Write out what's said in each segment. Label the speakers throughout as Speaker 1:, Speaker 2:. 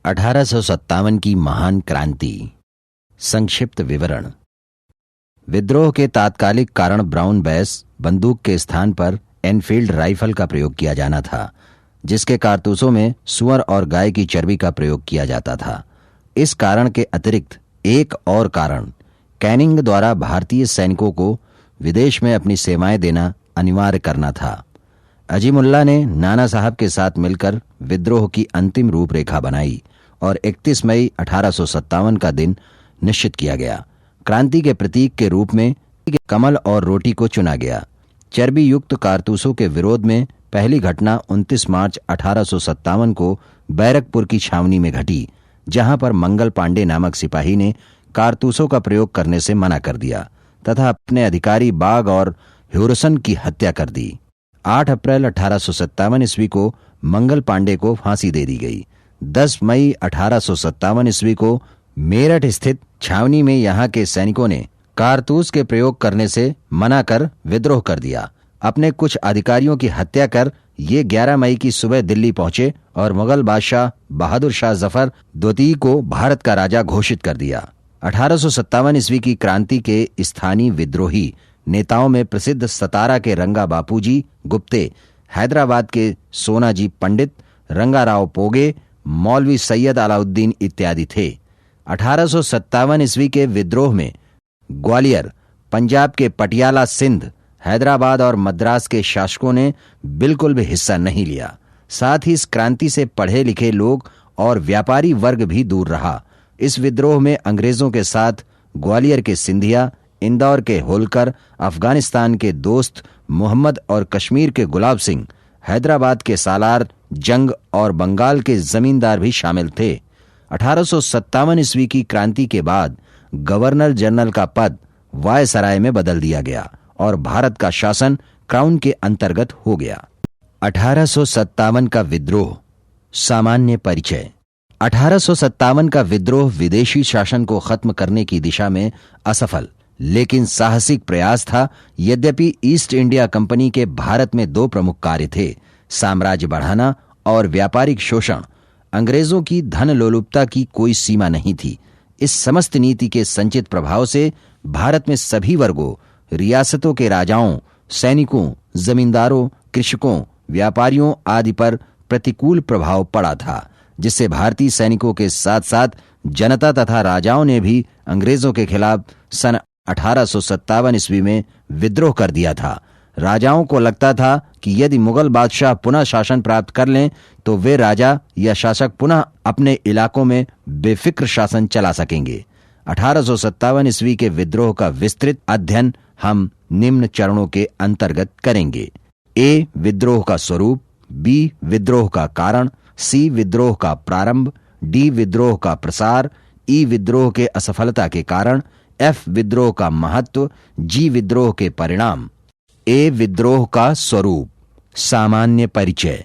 Speaker 1: 1857 की महान क्रांति। संक्षिप्त विवरण। विद्रोह के तात्कालिक कारण ब्राउन बैस बंदूक के स्थान पर एनफील्ड राइफल का प्रयोग किया जाना था, जिसके कारतूसों में सुअर और गाय की चर्बी का प्रयोग किया जाता था। इस कारण के अतिरिक्त एक और कारण कैनिंग द्वारा भारतीय सैनिकों को विदेश में अपनी सेवाएं देना अनिवार्य करना था। अजीमुल्ला ने नाना साहब के साथ मिलकर विद्रोह की अंतिम रूपरेखा बनाई और 31 मई 1857 का दिन निश्चित किया गया। क्रांति के प्रतीक के रूप में कमल और रोटी को चुना गया। चर्बी युक्त कारतूसों के विरोध में पहली घटना 29 मार्च 1857 को बैरकपुर की छावनी में घटी, जहां पर मंगल पांडे नामक सिपाही ने कारतूसों का प्रयोग करने से मना कर दिया तथा अपने अधिकारी बाग और ह्यूरसन की हत्या कर दी। 8 अप्रैल 1857 ईस्वी को मंगल पांडे को फांसी दे दी गई। 10 मई 1857 ईस्वी को मेरठ स्थित छावनी में यहां के सैनिकों ने कारतूस के प्रयोग करने से मना कर विद्रोह कर दिया। अपने कुछ अधिकारियों की हत्या कर ये 11 मई की सुबह दिल्ली पहुंचे और मुगल बादशाह बहादुर शाह जफर द्वितीय को भारत का राजा घोषित कर दिया। 1857 ईस्वी की क्रांति के स्थानीय विद्रोही नेताओं में प्रसिद्ध सतारा के रंगा बापूजी गुप्ते, हैदराबाद के सोनाजी पंडित, रंगाराव पोगे, मौलवी सैयद अलाउद्दीन इत्यादि थे। 1857 ईस्वी के विद्रोह में ग्वालियर, पंजाब के पटियाला, सिंध, हैदराबाद और मद्रास के शासकों ने बिल्कुल भी हिस्सा नहीं लिया। साथ ही इस क्रांति से पढ़े लिखे लोग और व्यापारी वर्ग भी दूर रहा। इस विद्रोह में अंग्रेजों के साथ ग्वालियर के सिंधिया, इंदौर के होलकर, अफगानिस्तान के दोस्त मोहम्मद और कश्मीर के गुलाब सिंह, हैदराबाद के सालार जंग और बंगाल के जमींदार भी शामिल थे। 1857 ईस्वी की क्रांति के बाद गवर्नर जनरल का पद वायसराय में बदल दिया गया और भारत का शासन क्राउन के अंतर्गत हो गया। 1857 का विद्रोह। सामान्य परिचय। 1857 का विद्रोह विदेशी शासन को खत्म करने की दिशा में असफल लेकिन साहसिक प्रयास था। यद्यपि ईस्ट इंडिया कंपनी के भारत में 2 प्रमुख कार्य थे, साम्राज्य बढ़ाना और व्यापारिक शोषण। अंग्रेजों की धन लोलुपता की कोई सीमा नहीं थी। इस समस्त नीति के संचित प्रभाव से भारत में सभी वर्गों, रियासतों के राजाओं, सैनिकों, जमींदारों, कृषकों, व्यापारियों आदि पर प्रतिकूल प्रभाव पड़ा था, जिससे भारतीय सैनिकों के साथ साथ जनता तथा राजाओं ने भी अंग्रेजों के खिलाफ सन 1857 ईस्वी में विद्रोह कर दिया था। राजाओं को लगता था कि यदि मुगल बादशाह पुनः शासन प्राप्त कर लें तो वे राजा या शासक पुनः अपने इलाकों में बेफिक्र शासन चला सकेंगे। 1857 ईस्वी के विद्रोह का विस्तृत अध्ययन हम निम्न चरणों के अंतर्गत करेंगे। ए. विद्रोह का स्वरूप, बी. विद्रोह का कारण, सी. विद्रोह का प्रारंभ, डी. विद्रोह का प्रसार, ई. विद्रोह के असफलता के कारण, एफ. विद्रोह का महत्व, जी. विद्रोह के परिणाम। ए. विद्रोह का स्वरूप। सामान्य परिचय।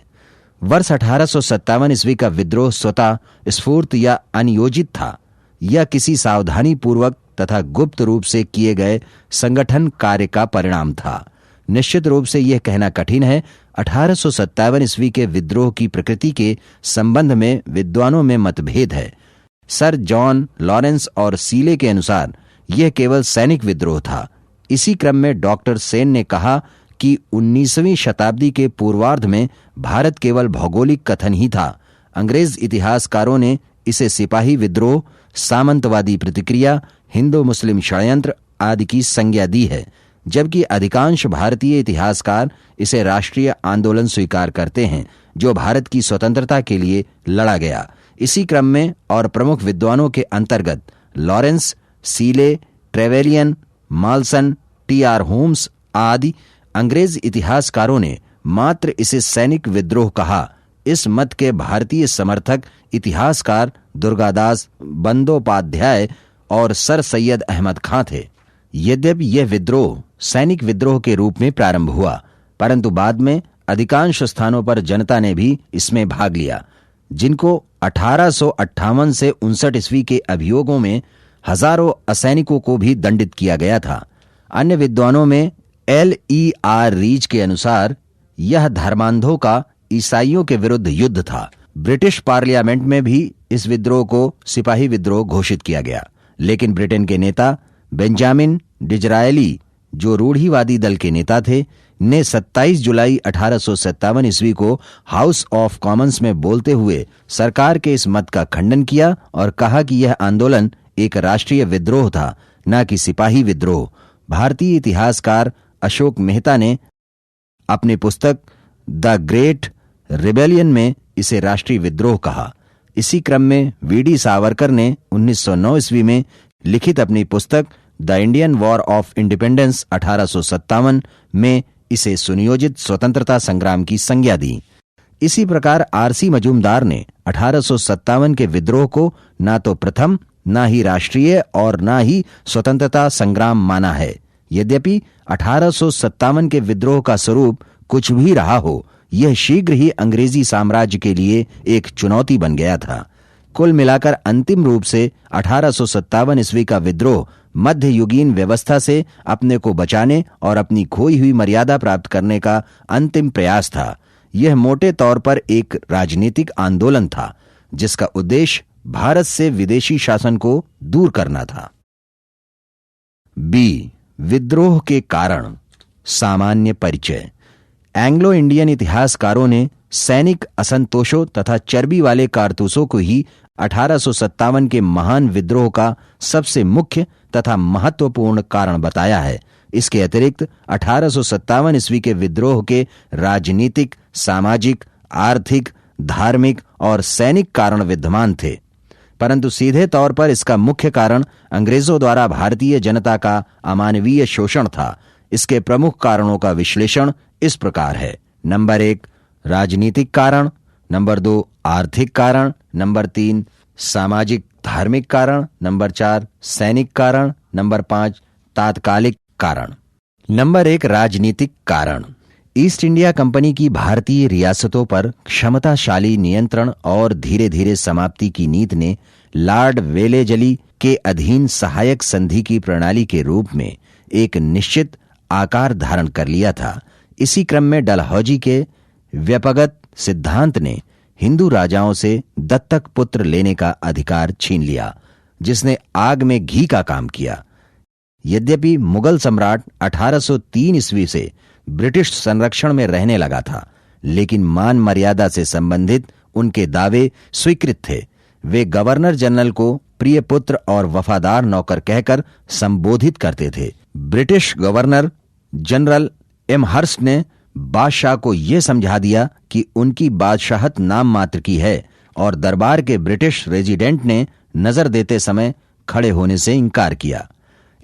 Speaker 1: वर्ष 1857 ईस्वी का विद्रोह स्वतः स्फूर्त या अनियोजित था। यह किसी सावधानी पूर्वक तथा गुप्त रूप से किए गए संगठन कार्य का परिणाम था। निश्चित रूप से यह कहना कठिन है। 1857 ईस्वी के विद्रोह की प्रकृति के संबंध में विद्वानों में मतभेद है। सर जॉन लॉरेंस और सीले के अनुसार यह केवल सैनिक विद्रोह था। इसी क्रम में डॉक्टर सेन ने कहा कि 19वीं शताब्दी के पूर्वार्ध में भारत केवल भौगोलिक कथन ही था। अंग्रेज इतिहासकारों ने इसे सिपाही विद्रोह, सामंतवादी प्रतिक्रिया, हिंदू मुस्लिम षड्यंत्र आदि की संज्ञा दी है, जबकि अधिकांश भारतीय इतिहासकार इसे राष्ट्रीय आंदोलन स्वीकार करते हैं जो भारत की स्वतंत्रता के लिए लड़ा गया। इसी क्रम में और प्रमुख विद्वानों के अंतर्गत लॉरेंस, सीले, ट्रेवेलियन, माल्सन, टी.आर. होम्स आदि अंग्रेज इतिहासकारों ने मात्र इसे सैनिक विद्रोह कहा। इस मत के भारतीय समर्थक इतिहासकार दुर्गादास बंदोपाध्याय और सर सैयद अहमद खां थे। यद्यपि यह विद्रोह सैनिक विद्रोह के रूप में प्रारंभ हुआ, परंतु बाद में अधिकांश स्थानों पर जनता ने भी इसमें भाग लिया, जिनको 1858 से 59 ईस्वी के अभियोगों में हजारों असैनिकों को भी दंडित किया गया था। अन्य विद्वानों में L.E.R. रीच के अनुसार यह धर्मांधों का ईसाइयों के विरुद्ध युद्ध था। ब्रिटिश पार्लियामेंट में भी इस विद्रोह को सिपाही विद्रोह घोषित किया गया, लेकिन ब्रिटेन के नेता बेंजामिन डिजरायली, जो रूढ़िवादी दल के नेता थे, ने 27 जुलाई 1857 ईस्वी को हाउस ऑफ कॉमन्स में बोलते हुए सरकार के इस मत का खंडन किया और कहा कि यह आंदोलन एक राष्ट्रीय विद्रोह था, न कि सिपाही विद्रोह। भारतीय इतिहासकार अशोक मेहता ने अपनी पुस्तक द ग्रेट रिबेलियन में इसे राष्ट्रीय विद्रोह कहा। इसी क्रम में वीडी सावरकर ने 1909 ईस्वी में लिखित अपनी पुस्तक the Indian war of independence 1857 में इसे सुनियोजित स्वतंत्रता संग्राम की संज्ञा दी। इसी प्रकार आरसी मजूमदार ने 1857 के विद्रोह को न तो प्रथम, न ही राष्ट्रीय और न ही स्वतंत्रता संग्राम माना है। यद्यपि 1857 के विद्रोह का स्वरूप कुछ भी रहा हो, यह शीघ्र ही अंग्रेजी साम्राज्य के लिए एक चुनौती बन गया था। कुल मिलाकर अंतिम रूप से 1857 ईस्वी का विद्रोह मध्ययुगीन व्यवस्था से अपने को बचाने और अपनी खोई हुई मर्यादा प्राप्त करने का अंतिम प्रयास था। यह मोटे तौर पर एक राजनीतिक आंदोलन था, जिसका उद्देश्य भारत से विदेशी शासन को दूर करना था। बी, विद्रोह के कारण। सामान्य परिचय। एंग्लो इंडियन इतिहासकारों ने सैनिक असंतोषों तथा चर्बी वाले कारतूसों को ही 1857 के महान विद्रोह का सबसे मुख्य तथा महत्वपूर्ण कारण बताया है। इसके अतिरिक्त 1857 ईस्वी के विद्रोह के राजनीतिक, सामाजिक, आर्थिक, धार्मिक और सैनिक कारण विद्यमान थे, परंतु सीधे तौर पर इसका मुख्य कारण अंग्रेजों द्वारा भारतीय जनता का अमानवीय शोषण था। इसके प्रमुख कारणों का विश्लेषण इस प्रकार है। नंबर 1, राजनीतिक कारण। नंबर 2, आर्थिक कारण। नंबर 3, सामाजिक धार्मिक कारण। नंबर 4, सैनिक कारण। नंबर 5, तात्कालिक कारण। नंबर 1, राजनीतिक कारण। ईस्ट इंडिया कंपनी की भारतीय रियासतों पर क्षमताशाली नियंत्रण और धीरे धीरे समाप्ति की नीति ने लॉर्ड वेलेजली के अधीन सहायक संधि की प्रणाली के रूप में एक निश्चित आकार धारण कर लिया था। इसी क्रम में डलहौजी के व्यपगत सिद्धांत ने हिंदू राजाओं से दत्तक पुत्र लेने का अधिकार छीन लिया, जिसने आग में घी का काम किया। यद्यपि मुगल सम्राट 1803 ईस्वी से ब्रिटिश संरक्षण में रहने लगा था, लेकिन मान मर्यादा से संबंधित उनके दावे स्वीकृत थे। वे गवर्नर जनरल को प्रिय पुत्र और वफादार नौकर कहकर संबोधित करते थे। British governor general Amherst ने बादशाह को यह समझा दिया कि उनकी बादशाहत नाम मात्र की है और दरबार के ब्रिटिश रेजिडेंट ने नजर देते समय खड़े होने से इनकार किया।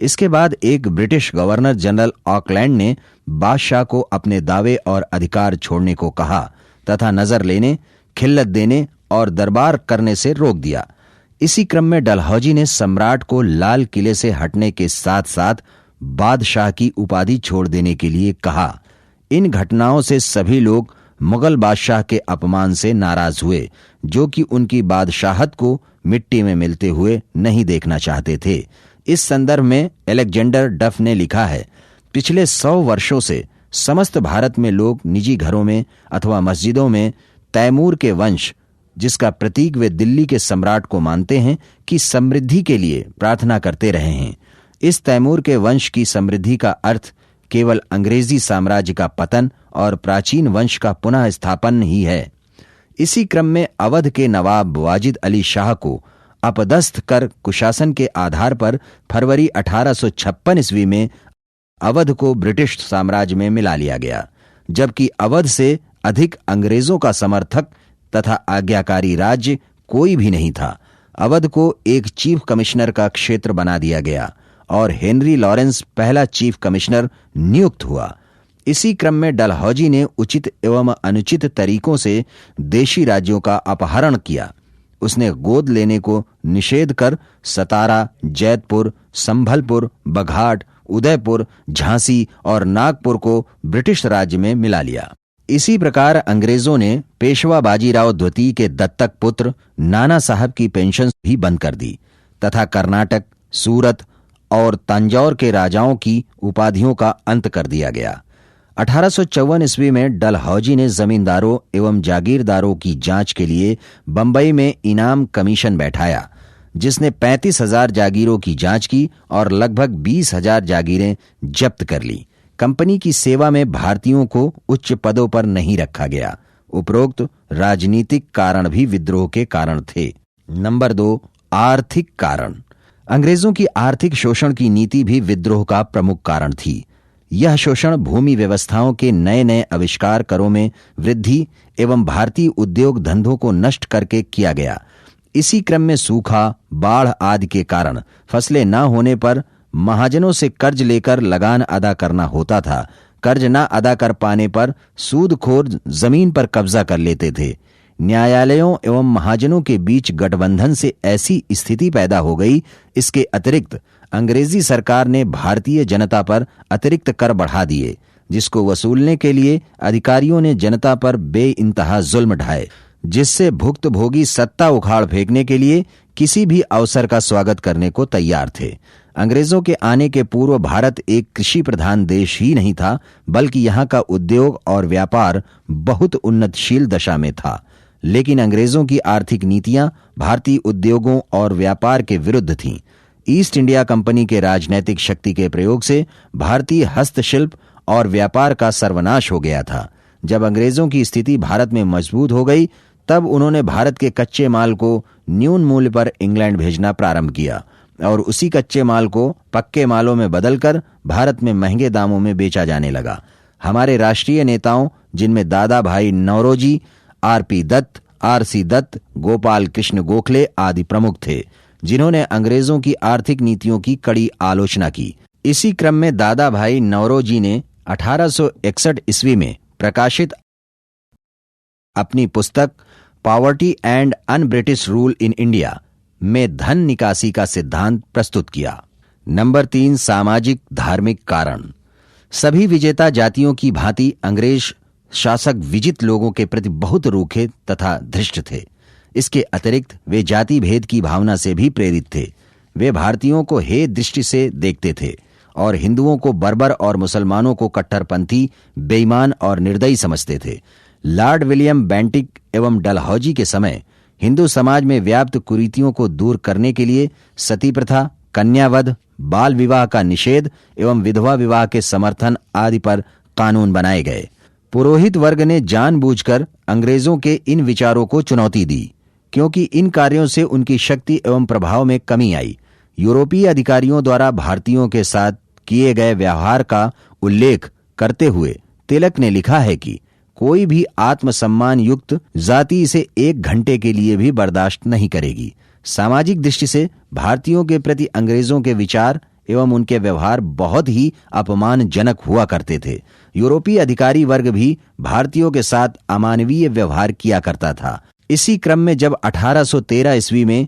Speaker 1: इसके बाद एक ब्रिटिश गवर्नर जनरल ऑकलैंड ने बादशाह को अपने दावे और अधिकार छोड़ने को कहा तथा नजर लेने, खिल्लत देने और दरबार करने से रोक दिया। इसी क्रम में डलहौजी ने सम्राट को लाल किले से हटने के साथ साथ बादशाह की उपाधि छोड़ देने के लिए कहा। इन घटनाओं से सभी लोग मुगल बादशाह के अपमान से नाराज हुए, जो कि उनकी बादशाहत को मिट्टी में मिलते हुए नहीं देखना चाहते थे। इस संदर्भ में अलेक्जेंडर डफ ने लिखा है, पिछले 100 वर्षों से समस्त भारत में लोग निजी घरों में अथवा मस्जिदों में तैमूर के वंश, जिसका प्रतीक वे दिल्ली के सम्राट को मानते हैं, की समृद्धि के लिए प्रार्थना करते रहे हैं। इस तैमूर के वंश की समृद्धि का अर्थ केवल अंग्रेजी साम्राज्य का पतन और प्राचीन वंश का पुनः स्थापन ही है। इसी क्रम में अवध के नवाब वाजिद अली शाह को अपदस्थ कर कुशासन के आधार पर फरवरी 1856 ईस्वी में अवध को ब्रिटिश साम्राज्य में मिला लिया गया, जबकि अवध से अधिक अंग्रेजों का समर्थक तथा आज्ञाकारी राज्य कोई भी नहीं था। अवध को एक चीफ कमिश्नर का क्षेत्र बना दिया गया और हेनरी लॉरेंस पहला चीफ कमिश्नर नियुक्त हुआ। इसी क्रम में डलहौजी ने उचित एवं अनुचित तरीकों से देशी राज्यों का अपहरण किया। उसने गोद लेने को निषेध कर सतारा, जैतपुर, संभलपुर, बघाट, उदयपुर, झांसी और नागपुर को ब्रिटिश राज्य में मिला लिया। इसी प्रकार अंग्रेजों ने पेशवा बाजीराव द्वितीय के दत्तक पुत्र नाना साहब की पेंशन भी बंद कर दी तथा कर्नाटक, सूरत और तंजौर के राजाओं की उपाधियों का अंत कर दिया गया। 1854 ईस्वी में डलहौजी ने जमींदारों एवं जागीरदारों की जांच के लिए बंबई में इनाम कमीशन बैठाया, जिसने 35,000 जागीरों की जांच की और लगभग 20,000 जागीरें जब्त कर ली। कंपनी की सेवा में भारतीयों को उच्च पदों पर नहीं रखा गया। उपरोक्त राजनीतिक कारण भी विद्रोह के कारण थे। नंबर 2, आर्थिक कारण। अंग्रेजों की आर्थिक शोषण की नीति भी विद्रोह का प्रमुख कारण थी। यह शोषण भूमि व्यवस्थाओं के नए नए आविष्कार, करों में वृद्धि एवं भारतीय उद्योग धंधों को नष्ट करके किया गया। इसी क्रम में सूखा, बाढ़ आदि के कारण फसलें न होने पर महाजनों से कर्ज लेकर लगान अदा करना होता था। कर्ज न अदा कर पाने पर सूदखोर जमीन पर कब्जा कर लेते थे। न्यायालयों एवं महाजनों के बीच गठबंधन से ऐसी स्थिति पैदा हो गई। इसके अतिरिक्त अंग्रेजी सरकार ने भारतीय जनता पर अतिरिक्त कर बढ़ा दिए, जिसको वसूलने के लिए अधिकारियों ने जनता पर बेइंतहा जुल्म ढाए, जिससे भुक्तभोगी सत्ता उखाड़ फेंकने के लिए किसी भी अवसर का स्वागत करने को तैयार थे। अंग्रेजों के आने के पूर्व भारत एक कृषि प्रधान देश ही नहीं था, बल्कि यहाँ का उद्योग और व्यापार बहुत उन्नतशील दशा में था। लेकिन अंग्रेजों की आर्थिक नीतियां भारतीय उद्योगों और व्यापार के विरुद्ध थीं। ईस्ट इंडिया कंपनी के राजनैतिक शक्ति के प्रयोग से भारतीय हस्तशिल्प और व्यापार का सर्वनाश हो गया था। जब अंग्रेजों की स्थिति भारत में मजबूत हो गई, तब उन्होंने भारत के कच्चे माल को न्यून मूल्य पर इंग्लैंड भेजना प्रारंभ किया और उसी कच्चे माल को पक्के मालों में बदलकर भारत में महंगे दामों में बेचा जाने लगा। हमारे राष्ट्रीय नेताओं, जिनमें दादा भाई नौरोजी, आर.पी. दत्त, आर.सी. दत्त, गोपाल कृष्ण गोखले आदि प्रमुख थे, जिन्होंने अंग्रेजों की आर्थिक नीतियों की कड़ी आलोचना की। इसी क्रम में दादा भाई नौरोजी ने 1861 ईस्वी में प्रकाशित अपनी पुस्तक poverty and un British rule in India में धन निकासी का सिद्धांत प्रस्तुत किया। नंबर 3, सामाजिक धार्मिक कारण। सभी विजेता जातियों की भांति अंग्रेज शासक विजित लोगों के प्रति बहुत रूखे तथा धृष्ट थे। इसके अतिरिक्त वे जाति भेद की भावना से भी प्रेरित थे। वे भारतीयों को हे दृष्टि से देखते थे और हिंदुओं को बर्बर और मुसलमानों को कट्टरपंथी, बेईमान और निर्दयी समझते थे। लॉर्ड विलियम बेंटिक एवं डलहौजी के समय हिंदू समाज में व्याप्त कुरीतियों को दूर करने के लिए सती प्रथा, कन्यावध, बाल विवाह का निषेध एवं विधवा विवाह के समर्थन आदि पर कानून बनाए गए। पुरोहित वर्ग ने जानबूझकर अंग्रेजों के इन विचारों को चुनौती दी, क्योंकि इन कार्यों से उनकी शक्ति एवं प्रभाव में कमी आई। यूरोपीय अधिकारियों द्वारा भारतीयों के साथ किए गए व्यवहार का उल्लेख करते हुए तिलक ने लिखा है कि कोई भी आत्मसम्मान युक्त जाति इसे 1 घंटे के लिए भी बर्दाश्त नहीं करेगी। सामाजिक दृष्टि से भारतीयों के प्रति अंग्रेजों के विचार एवं उनके व्यवहार बहुत ही अपमानजनक हुआ करते थे। यूरोपीय अधिकारी वर्ग भी भारतीयों के साथ अमानवीय व्यवहार किया करता था। इसी क्रम में जब 1813 ईस्वी में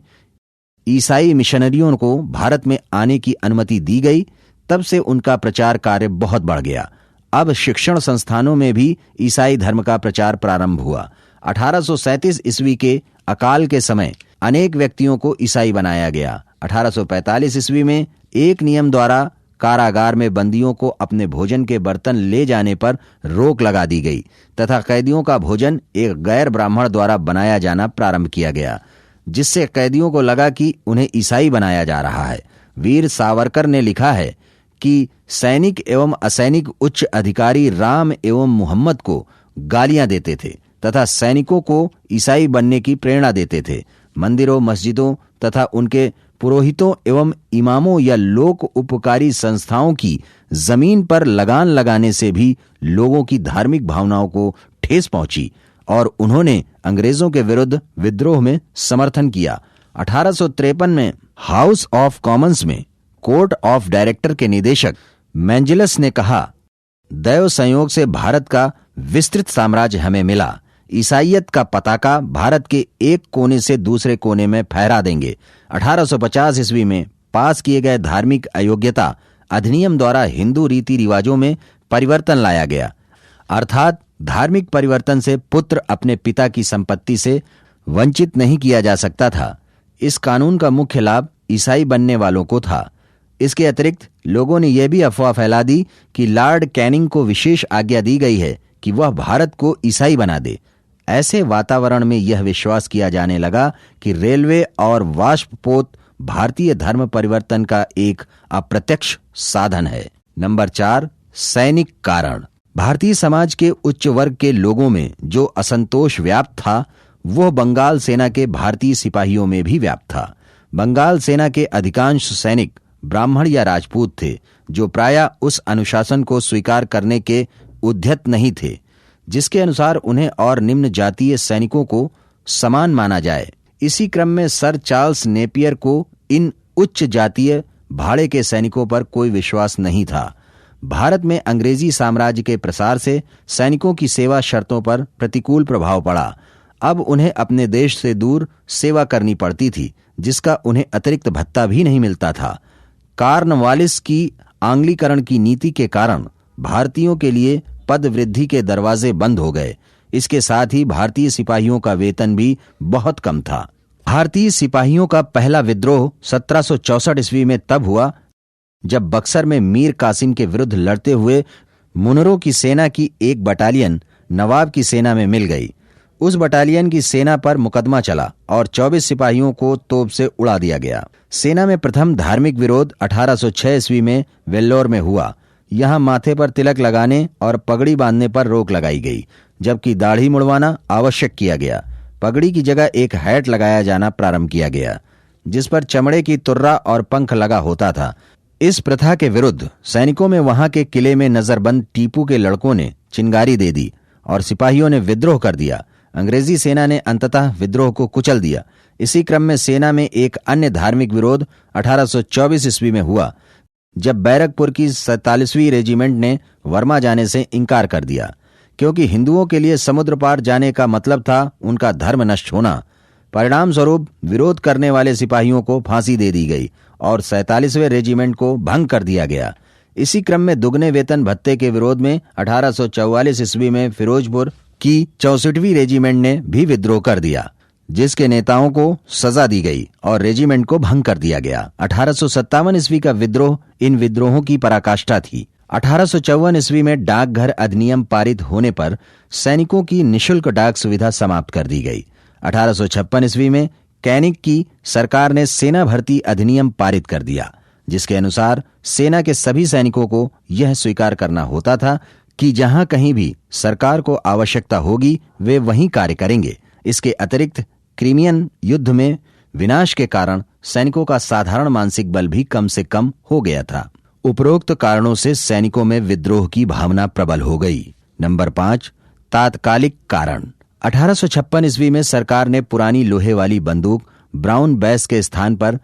Speaker 1: ईसाई मिशनरियों को भारत में आने की अनुमति दी गई, तब से उनका प्रचार कार्य बहुत बढ़ गया। अब शिक्षण संस्थानों में भी ईसाई धर्म का प्रचार प्रारंभ हुआ। 1837 ईस्वी के अकाल के समय अनेक व्यक्तियों को ईसाई बनाया गया। 1845 ईस्वी में एक नियम द्वारा कारागार में बंदियों को अपने भोजन के बर्तन ले जाने पर रोक लगा दी गई तथा कैदियों का भोजन एक गैर ब्राह्मण द्वारा बनाया जाना प्रारंभ किया गया, जिससे कैदियों को लगा कि उन्हें ईसाई बनाया जा रहा है। वीर सावरकर ने लिखा है कि सैनिक एवं असैनिक उच्च अधिकारी राम एवं मोहम्मद को गालियां देते थे तथा सैनिकों को ईसाई बनने की प्रेरणा देते थे। मंदिरों, मस्जिदों तथा उनके पुरोहितों एवं इमामों या लोक उपकारी संस्थाओं की जमीन पर लगान लगाने से भी लोगों की धार्मिक भावनाओं को ठेस पहुंची और उन्होंने अंग्रेजों के विरुद्ध विद्रोह में समर्थन किया। 1853 में हाउस ऑफ कॉमन्स में कोर्ट ऑफ डायरेक्टर के निदेशक मेंजिलस ने कहा, दैव संयोग से भारत का विस्तृत साम्राज्य हमें मिला। ईसाइयत का पताका भारत के एक कोने से दूसरे कोने में फहरा देंगे। 1850 ईस्वी में पास किए गए धार्मिक अयोग्यता अधिनियम द्वारा हिंदू रीति रिवाजों में परिवर्तन लाया गया, अर्थात धार्मिक परिवर्तन से पुत्र अपने पिता की संपत्ति से वंचित नहीं किया जा सकता था। इस कानून का मुख्य लाभ ईसाई बनने वालों को था। इसके अतिरिक्त लोगों ने यह भी अफवाह फैला दी कि लॉर्ड कैनिंग को विशेष आज्ञा दी गई है कि वह भारत को ईसाई बना दे। ऐसे वातावरण में यह विश्वास किया जाने लगा कि रेलवे और वाष्पपोत भारतीय धर्म परिवर्तन का एक अप्रत्यक्ष साधन है। नंबर 4, सैनिक कारण। भारतीय समाज के उच्च वर्ग के लोगों में जो असंतोष व्याप्त था, वह बंगाल सेना के भारतीय सिपाहियों में भी व्याप्त था। बंगाल सेना के अधिकांश सैनिक ब्राह्मण या राजपूत थे, जो प्रायः उस अनुशासन को स्वीकार करने के उद्यत नहीं थे जिसके अनुसार उन्हें और निम्न जातीय सैनिकों को समान माना जाए। इसी क्रम में सर चार्ल्स नेपियर को इन उच्च जातीय भाड़े के सैनिकों पर कोई विश्वास नहीं था। भारत में अंग्रेजी साम्राज्य के प्रसार से सैनिकों की सेवा शर्तों पर प्रतिकूल प्रभाव पड़ा। अब उन्हें अपने देश से दूर सेवा करनी पड़ती थी, जिसका उन्हें अतिरिक्त भत्ता भी नहीं मिलता था। कॉर्नवालिस की आंग्लीकरण की नीति के कारण भारतीयों के लिए पद वृद्धि के दरवाजे बंद हो गए। इसके साथ ही भारतीय सिपाहियों का वेतन भी बहुत कम था। भारतीय सिपाहियों का पहला विद्रोह 1764 ईस्वी में तब हुआ जब बक्सर में मीर कासिम के विरुद्ध लड़ते हुए मुनरों की सेना की एक बटालियन नवाब की सेना में मिल गई। उस बटालियन की सेना पर मुकदमा चला और 24 सिपाहियों को तोप से उड़ा दिया गया। सेना में प्रथम धार्मिक विरोध 1806 ईस्वी में वेल्लोर में हुआ। यहां माथे पर तिलक लगाने और पगड़ी बांधने पर रोक लगाई गई, जबकि दाढ़ी मुड़वाना आवश्यक किया गया। पगड़ी की जगह एक हैट लगाया जाना प्रारंभ किया गया, जिस पर चमड़े की तुर्रा और पंख लगा होता था। इस प्रथा के विरुद्ध सैनिकों में वहां के किले में नजरबंद टीपू के लड़कों ने चिंगारी दे दी और सिपाहियों ने विद्रोह कर दिया। अंग्रेजी सेना ने अंततः विद्रोह को कुचल दिया। इसी क्रम में सेना में एक अन्य धार्मिक विरोध 1824 ईस्वी में हुआ, जब बैरकपुर की 47वीं रेजिमेंट ने वर्मा जाने से इनकार कर दिया, क्योंकि हिंदुओं के लिए समुद्र पार जाने का मतलब था उनका धर्म नष्ट होना। परिणाम स्वरूप विरोध करने वाले सिपाहियों को फांसी दे दी गई और 47वें रेजिमेंट को भंग कर दिया गया। इसी क्रम में दुगने वेतन भत्ते के विरोध में 1844 ईस्वी में फिरोजपुर की 64वीं रेजिमेंट ने भी विद्रोह कर दिया, जिसके नेताओं को सजा दी गई और रेजिमेंट को भंग कर दिया गया। 1857 ईस्वी का विद्रोह इन विद्रोहों की पराकाष्ठा थी। 1854 ईस्वी में डाकघर अधिनियम पारित होने पर सैनिकों की निःशुल्क डाक सुविधा समाप्त कर दी गई। 1856 ईस्वी में कैनिंग की सरकार ने सेना भर्ती अधिनियम पारित कर दिया, जिसके अनुसार सेना के सभी सैनिकों को यह स्वीकार करना होता था कि जहां कहीं भी सरकार को आवश्यकता होगी वे वहीं कार्य करेंगे। इसके अतिरिक्त क्रीमियन युद्ध में विनाश के कारण सैनिकों का साधारण मानसिक बल भी कम से कम हो गया था। उपरोक्त कारणों से सैनिकों में विद्रोह की भावना प्रबल हो गई। नंबर 5, तात्कालिक कारण। 1856 ईस्वी में सरकार ने पुरानी लोहे वाली बंदूक ब्राउन बैस के स्थान पर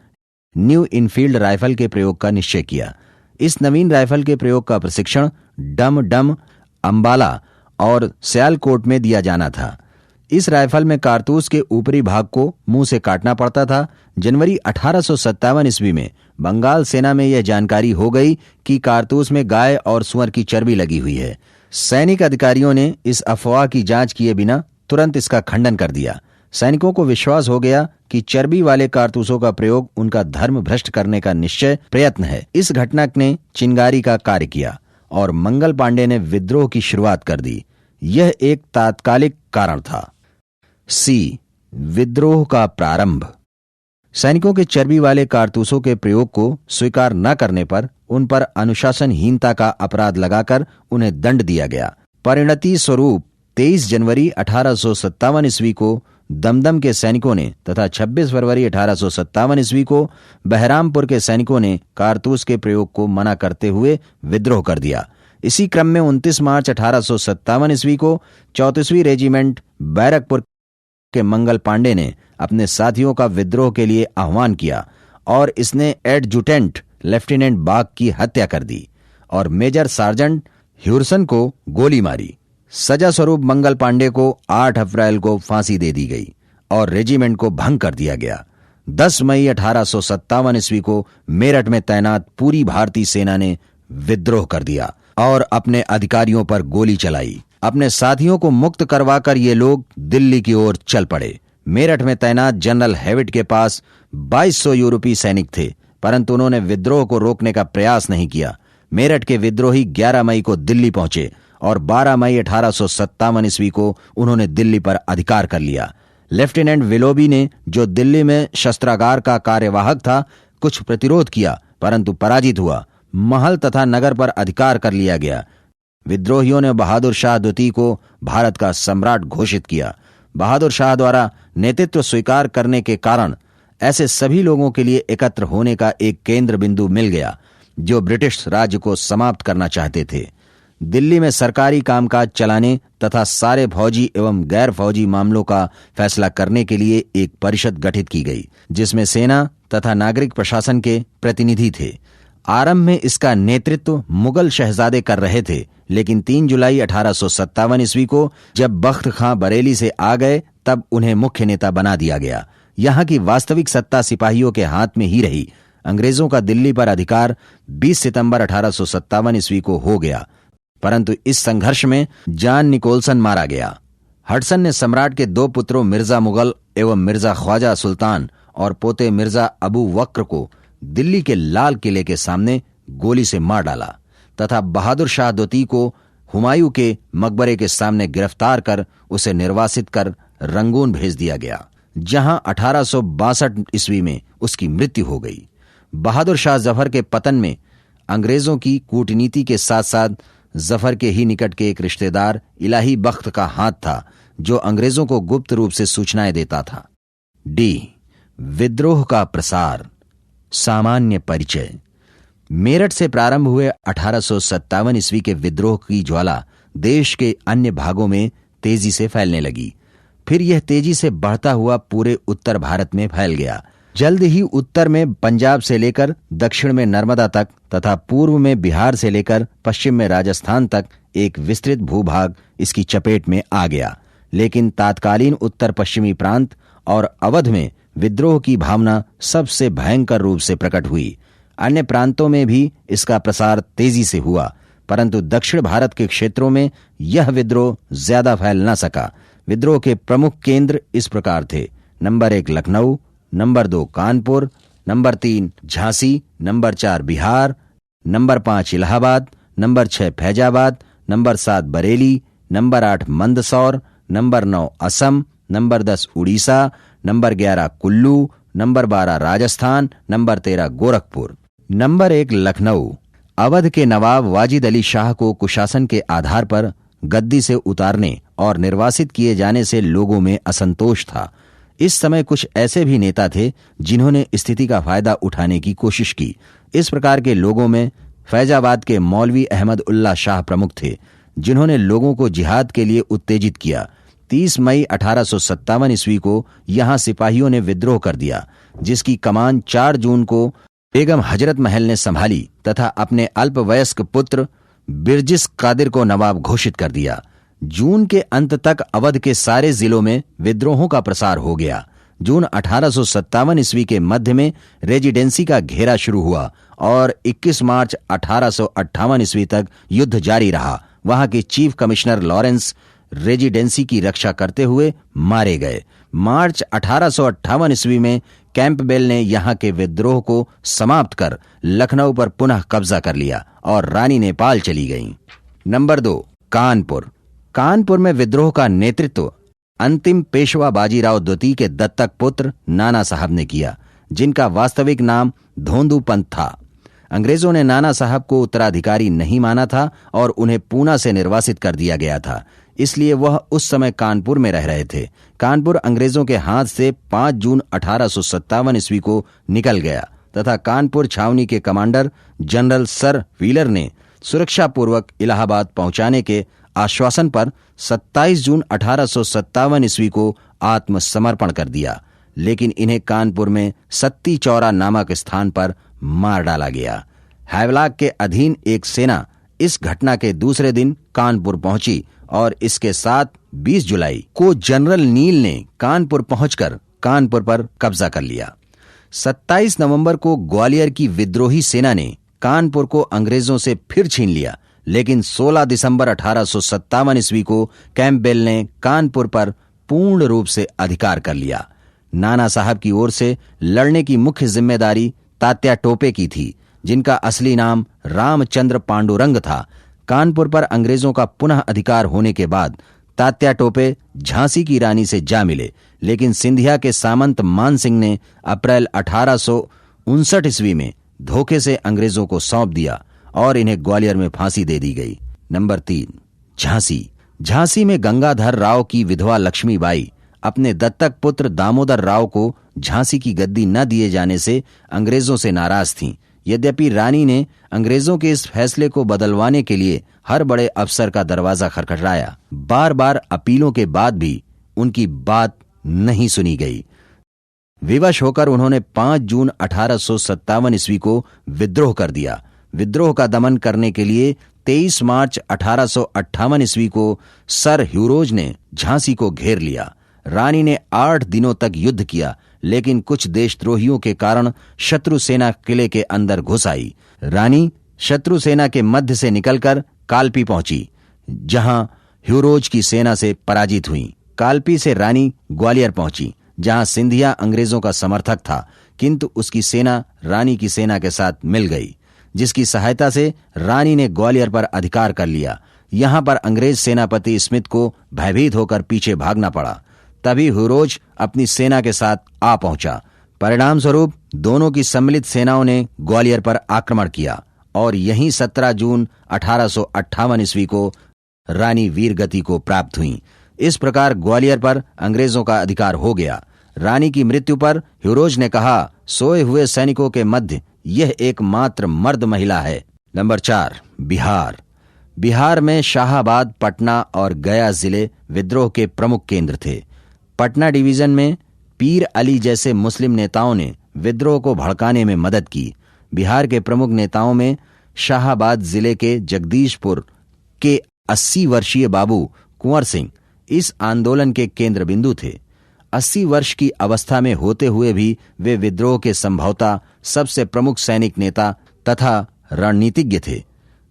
Speaker 1: न्यू इनफील्ड राइफल के प्रयोग का निश्चय किया। इस नवीन राइफल के प्रयोग का प्रशिक्षण डम अंबाला और सियालकोट में दिया जाना था। इस राइफल में कारतूस के ऊपरी भाग को मुंह से काटना पड़ता था। जनवरी 1857 ईस्वी में बंगाल सेना में यह जानकारी हो गई कि कारतूस में गाय और सुअर की चर्बी लगी हुई है। सैनिक अधिकारियों ने इस अफवाह की जांच किए बिना तुरंत इसका खंडन कर दिया। सैनिकों को विश्वास हो गया कि चर्बी वाले कारतूसों का प्रयोग उनका धर्म भ्रष्ट करने का निश्चय प्रयत्न है। इस घटना ने चिंगारी का कार्य किया और मंगल पांडे ने विद्रोह की शुरुआत कर दी। यह एक तात्कालिक कारण था। सी, विद्रोह का प्रारंभ। सैनिकों के चर्बी वाले कारतूसों के प्रयोग को स्वीकार न करने पर उन पर अनुशासनहीनता का अपराध लगाकर उन्हें दंड दिया गया। परिणति स्वरूप 23 जनवरी 1857 ईस्वी को दमदम के सैनिकों ने तथा 26 फरवरी 1857 ईस्वी को बहरामपुर के सैनिकों ने कारतूस के प्रयोग को मना करते हुए विद्रोह कर दिया। इसी क्रम में 29 मार्च 1857 ईस्वी को 34वीं रेजिमेंट बैरकपुर के मंगल पांडे ने अपने साथियों का विद्रोह के लिए आह्वान किया और इसने एडजुटेंट लेफ्टिनेंट बाग की हत्या कर दी और मेजर सार्जेंट ह्यूरसन को गोली मारी। सजा स्वरूप मंगल पांडे को 8 अप्रैल को फांसी दे दी गई और रेजिमेंट को भंग कर दिया गया। 10 मई 1857 ईस्वी को मेरठ में तैनात पूरी भारतीय सेना ने विद्रोह कर दिया और अपने अधिकारियों पर गोली चलाई। अपने साथियों को मुक्त करवाकर ये लोग दिल्ली की ओर चल पड़े। मेरठ में तैनात जनरल हेविट के पास 2200 यूरोपीय सैनिक थे। परंतु उन्होंने विद्रोह को रोकने का प्रयास नहीं किया। मेरठ के विद्रोही 11 मई को दिल्ली पहुंचे और 12 मई 1857 ईस्वी को उन्होंने दिल्ली पर अधिकार कर लिया। लेफ्टिनेंट विलोबी ने, जो दिल्ली में शस्त्रागार का कार्यवाहक था, कुछ प्रतिरोध किया परंतु पराजित हुआ। महल तथा नगर पर अधिकार कर लिया गया। विद्रोहियों ने बहादुर शाह द्वितीय को भारत का सम्राट घोषित किया। बहादुर शाह द्वारा नेतृत्व स्वीकार करने के कारण ऐसे सभी लोगों के लिए एकत्र होने का एक केंद्र बिंदु मिल गया जो ब्रिटिश राज्य को समाप्त करना चाहते थे। दिल्ली में सरकारी कामकाज चलाने तथा सारे फौजी एवं गैर फौजी मामलों का फैसला करने के लिए एक परिषद गठित की गई, जिसमें सेना तथा नागरिक प्रशासन के प्रतिनिधि थे। आरंभ में इसका नेतृत्व मुगल शहजादे कर रहे थे, लेकिन 3 जुलाई 1857 ईस्वी को जब बख्त खां बरेली से आ गए तब उन्हें मुख्य नेता बना दिया गया। यहाँ की वास्तविक सत्ता सिपाहियों के हाथ में ही रही। अंग्रेजों का दिल्ली पर अधिकार 20 सितंबर 1857 ईस्वी को हो गया, परंतु इस संघर्ष में जॉन निकोलसन मारा गया। हडसन ने सम्राट के 2 पुत्रों मिर्जा मुगल एवं मिर्जा ख्वाजा सुल्तान और पोते मिर्जा अबू वक्र को दिल्ली के लाल किले के सामने गोली से मार डाला तथा बहादुर शाह द्वितीय को हुमायूं के मकबरे के सामने गिरफ्तार कर उसे निर्वासित कर रंगून भेज दिया गया, जहां 1862 ईस्वी में उसकी मृत्यु हो गई। बहादुर शाह जफर के पतन में अंग्रेजों की कूटनीति के साथ साथ जफर के ही निकट के एक रिश्तेदार इलाही बख्त का हाथ था, जो अंग्रेजों को गुप्त रूप से सूचनाएं देता था। डी. विद्रोह का प्रसार। सामान्य परिचय। मेरठ से प्रारंभ हुए 1857 ईस्वी के विद्रोह की ज्वाला देश के अन्य भागों में तेजी से फैलने लगी। फिर यह तेजी से बढ़ता हुआ पूरे उत्तर भारत में फैल गया। जल्द ही उत्तर में पंजाब से लेकर दक्षिण में नर्मदा तक तथा पूर्व में बिहार से लेकर पश्चिम में राजस्थान तक एक विस्तृत भूभाग इसकी चपेट में आ गया। लेकिन तात्कालीन उत्तर पश्चिमी प्रांत और अवध में विद्रोह की भावना सबसे भयंकर रूप से प्रकट हुई। अन्य प्रांतों में भी इसका प्रसार तेजी से हुआ, परंतु दक्षिण भारत के क्षेत्रों में यह विद्रोह ज्यादा फैल न सका। विद्रोह के प्रमुख केंद्र इस प्रकार थे: number 1 Lucknow, number 2 Kanpur, number 3 Jhansi, number 4 Bihar, number 5 Allahabad, number 6 Faizabad, number 7 Bareilly, number 8 Mandsaur, number 9 Assam, number 10 Orissa, number 11 Kullu, number 12 Rajasthan, number 13 Gorakhpur. Number 1 Lucknow. Awadh के नवाब वाजिद अली शाह को कुशासन के आधार पर गद्दी से उतारने और निर्वासित किए जाने से लोगों में असंतोष था। इस समय कुछ ऐसे भी नेता थे जिन्होंने स्थिति का फायदा उठाने की कोशिश की। इस प्रकार के लोगों में फैजाबाद के मौलवी अहमद उल्लाह शाह प्रमुख थे, जिन्होंने लोगों को जिहाद के लिए उत्तेजित किया। 30 मई 1857 ईस्वी को यहां सिपाहियों ने विद्रोह कर दिया, जिसकी कमान 4 जून को बेगम हजरत महल ने संभाली तथा अपने अल्पवयस्क पुत्र बिरजिस कादिर को नवाब घोषित कर दिया। जून के अंत तक अवध के सारे जिलों में विद्रोहों का प्रसार हो गया। जून 1857 ईस्वी के मध्य में रेजिडेंसी का घेरा शुरू हुआ और 21 मार्च 1858 ईस्वी तक युद्ध जारी रहा। वहां के चीफ कमिश्नर लॉरेंस रेजिडेंसी की रक्षा करते हुए मारे गए। मार्च 1858 ईस्वी में कैंपबेल ने यहां के विद्रोह को समाप्त कर लखनऊ पर पुनः कब्जा कर लिया और रानी नेपाल चली गईं। नंबर 2 कानपुर। कानपुर में विद्रोह का नेतृत्व अंतिम पेशवा बाजीराव द्वितीय के दत्तक पुत्र नाना साहब ने किया, जिनका वास्तविक नाम धोंदू पंत था। अंग्रेजों ने नाना साहब को उत्तराधिकारी नहीं माना था और उन्हें पूना से निर्वासित कर दिया गया था, इसलिए वह उस समय कानपुर में रह रहे थे। कानपुर अंग्रेजों के हाथ से 5 जून 1857 ईस्वी को निकल गया तथा कानपुर छावनी के कमांडर जनरल सर व्हीलर ने सुरक्षापूर्वक इलाहाबाद पहुंचाने के आश्वासन पर 27 जून 1857 ईस्वी को आत्मसमर्पण कर दिया, लेकिन इन्हें कानपुर में सत्ती चौरा नामक स्थान पर मार डाला गया। हैवलाक के अधीन एक सेना इस घटना के दूसरे दिन कानपुर पहुंची और इसके साथ 20 जुलाई को जनरल नील ने कानपुर पहुंचकर कानपुर पर कब्जा कर लिया। 27 नवंबर को ग्वालियर की विद्रोही सेना ने कानपुर को अंग्रेजों से फिर छीन लिया, लेकिन 16 दिसंबर 1857 ईस्वी को कैंपबेल ने कानपुर पर पूर्ण रूप से अधिकार कर लिया। नाना साहब की ओर से लड़ने की मुख्य जिम्मेदारी तात्या टोपे की थी, जिनका असली नाम रामचंद्र पांडुरंग था। कानपुर पर अंग्रेजों का पुनः अधिकार होने के बाद तात्या टोपे झांसी की रानी से जा मिले, लेकिन सिंधिया के सामंत मान सिंह ने अप्रैल 1859 ईस्वी में धोखे से अंग्रेजों को सौंप दिया और इन्हें ग्वालियर में फांसी दे दी गई। नंबर 3, झांसी। झांसी में गंगाधर राव की विधवा लक्ष्मीबाई अपने दत्तक पुत्र दामोदर राव को झांसी की गद्दी न दिए जाने से अंग्रेजों से नाराज थीं। यद्यपि रानी ने अंग्रेजों के इस फैसले को बदलवाने के लिए हर बड़े अफसर का दरवाजा खटखटाया, बार बार अपीलों के बाद भी उनकी बात नहीं सुनी गई। विवश होकर उन्होंने 5 जून 1857 ईस्वी को विद्रोह कर दिया। विद्रोह का दमन करने के लिए 23 मार्च 1858 ईस्वी को सर ह्यूरोज ने झांसी को घेर लिया। रानी ने 8 दिनों तक युद्ध किया, लेकिन कुछ देशद्रोहियों के कारण शत्रु सेना किले के अंदर घुस आई। रानी शत्रु सेना के मध्य से निकलकर कालपी पहुंची, जहां ह्यूरोज की सेना से पराजित हुई। कालपी से रानी ग्वालियर पहुंची, जहां सिंधिया अंग्रेजों का समर्थक था, किंतु उसकी सेना रानी की सेना के साथ मिल गई, जिसकी सहायता से रानी ने ग्वालियर पर अधिकार कर लिया। यहां पर अंग्रेज सेनापति स्मिथ को भयभीत होकर पीछे भागना पड़ा। तभी ह्यूरोज अपनी सेना के साथ आ पहुंचा। परिणाम स्वरूप दोनों की सम्मिलित सेनाओं ने ग्वालियर पर आक्रमण किया और यहीं 17 जून 1858 ईस्वी को रानी वीरगति को प्राप्त हुई। इस प्रकार ग्वालियर पर अंग्रेजों का अधिकार हो गया। रानी की मृत्यु पर ह्यूरोज ने कहा, सोए हुए सैनिकों के मध्य यह एकमात्र मर्द महिला है। नंबर 4, बिहार। बिहार में शाहाबाद, पटना और गया जिले विद्रोह के प्रमुख केंद्र थे। पटना डिवीजन में पीर अली जैसे मुस्लिम नेताओं ने विद्रोह को भड़काने में मदद की। बिहार के प्रमुख नेताओं में शाहाबाद जिले के जगदीशपुर के 80 वर्षीय बाबू कुंवर सिंह इस आंदोलन के केंद्र बिंदु थे। 80 वर्ष की अवस्था में होते हुए भी वे विद्रोह के संभवतः सबसे प्रमुख सैनिक नेता तथा रणनीतिज्ञ थे।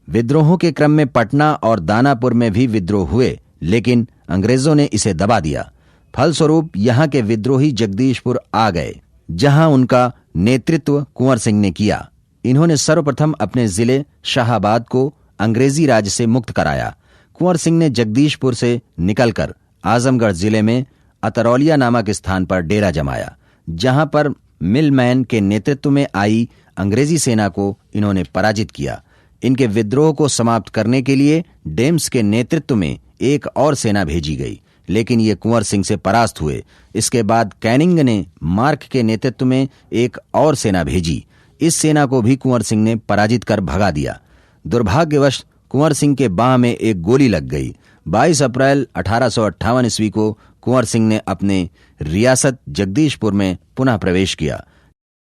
Speaker 1: विद्रोहों के क्रम में पटना और दानापुर में भी विद्रोह हुए, लेकिन अंग्रेजों ने इसे दबा दिया। फलस्वरूप यहां के विद्रोही जगदीशपुर आ गए, जहां उनका नेतृत्व कुंवर सिंह ने किया। इन्होंने सर्वप्रथम अपने जिले शाहाबाद को अंग्रेजी राज से मुक्त कराया। कुंवर सिंह ने जगदीशपुर से निकलकर आजमगढ़ जिले में अतरौलिया नामक स्थान पर डेरा जमाया, जहां पर मिलमैन के नेतृत्व में आई अंग्रेजी सेना को इन्होंने पराजित किया। इनके विद्रोह को समाप्त करने के लिए डेम्स के नेतृत्व में एक और सेना भेजी गई, लेकिन ये कुंवर सिंह से परास्त हुए। इसके बाद कैनिंग ने मार्क के नेतृत्व में एक और सेना भेजी। इस सेना को भी कुंवर सिंह ने पराजित कर भगा दिया। दुर्भाग्यवश कुंवर सिंह के बांह में एक गोली लग गई। 22 अप्रैल 1858 ईस्वी को कुंवर सिंह ने अपने रियासत जगदीशपुर में पुनः प्रवेश किया,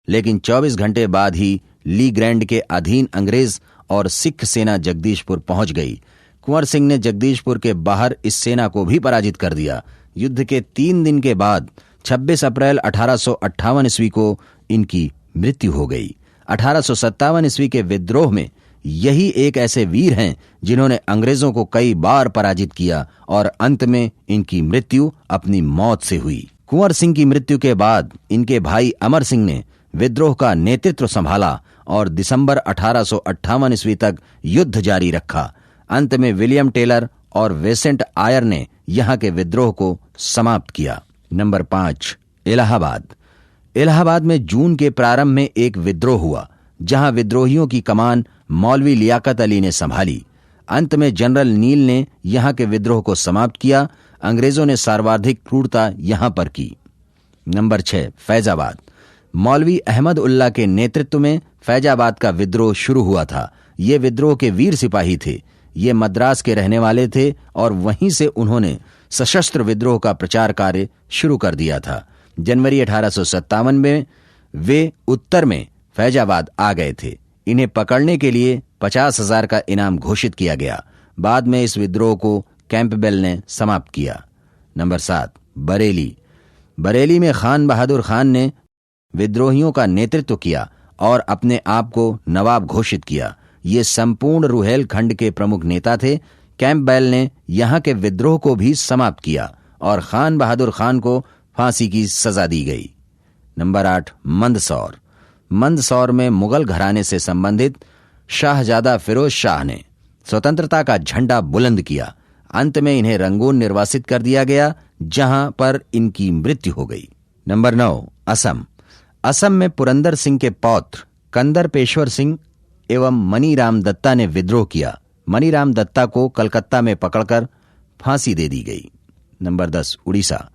Speaker 1: लेकिन 24 घंटे बाद ही ली ग्रैंड के अधीन अंग्रेज और सिख सेना जगदीशपुर पहुंच गई। कुंवर सिंह ने जगदीशपुर के बाहर इस सेना को भी पराजित कर दिया। युद्ध के 3 दिन के बाद 26 अप्रैल 1858 ईस्वी को इनकी मृत्यु हो गई। 1857 ईस्वी के विद्रोह में यही एक ऐसे वीर हैं जिन्होंने अंग्रेजों को कई बार पराजित किया और अंत में इनकी मृत्यु अपनी मौत से हुई। कुंवर सिंह की मृत्यु के बाद इनके भाई अमर सिंह ने विद्रोह का नेतृत्व संभाला और दिसंबर 1858 ईस्वी तक युद्ध जारी रखा। अंत में विलियम टेलर और वेसेंट आयर ने यहां के विद्रोह को समाप्त किया। नंबर 5, इलाहाबाद। इलाहाबाद में जून के प्रारंभ में एक विद्रोह हुआ, जहां विद्रोहियों की कमान मौलवी लियाकत अली ने संभाली। अंत में जनरल नील ने यहां के विद्रोह को समाप्त किया। अंग्रेजों ने सर्वाधिक क्रूरता यहां पर की। नंबर 6, फैजाबाद। मौलवी अहमद उल्ला के नेतृत्व में फैजाबाद का विद्रोह शुरू हुआ था। ये विद्रोह के वीर सिपाही थे। ये मद्रास के रहने वाले थे और वहीं से उन्होंने सशस्त्र विद्रोह का प्रचार कार्य शुरू कर दिया था। जनवरी 1857 में वे उत्तर में फैजाबाद आ गए थे। इन्हें पकड़ने के लिए 50,000 का इनाम घोषित किया गया। बाद में इस विद्रोह को कैंपबेल ने समाप्त किया। नंबर 7, बरेली। बरेली में खान बहादुर खान ने विद्रोहियों का नेतृत्व किया और अपने आप को नवाब घोषित किया। ये संपूर्ण रुहेलखंड के प्रमुख नेता थे। कैंपबेल ने यहां के विद्रोह को भी समाप्त किया और खान बहादुर खान को फांसी की सजा दी गई। नंबर 8, मंदसौर। मंदसौर में मुगल घराने से संबंधित शाहजादा फिरोज शाह ने स्वतंत्रता का झंडा बुलंद किया। अंत में इन्हें रंगून निर्वासित कर दिया गया, जहां पर इनकी मृत्यु हो गई। नंबर 9, असम। असम में पुरंदर सिंह के पौत्र कंदर पेशवर सिंह एवं मनीराम दत्ता ने विद्रोह किया। मनीराम दत्ता को कलकत्ता में पकड़कर फांसी दे दी गई। नंबर 10, उड़ीसा।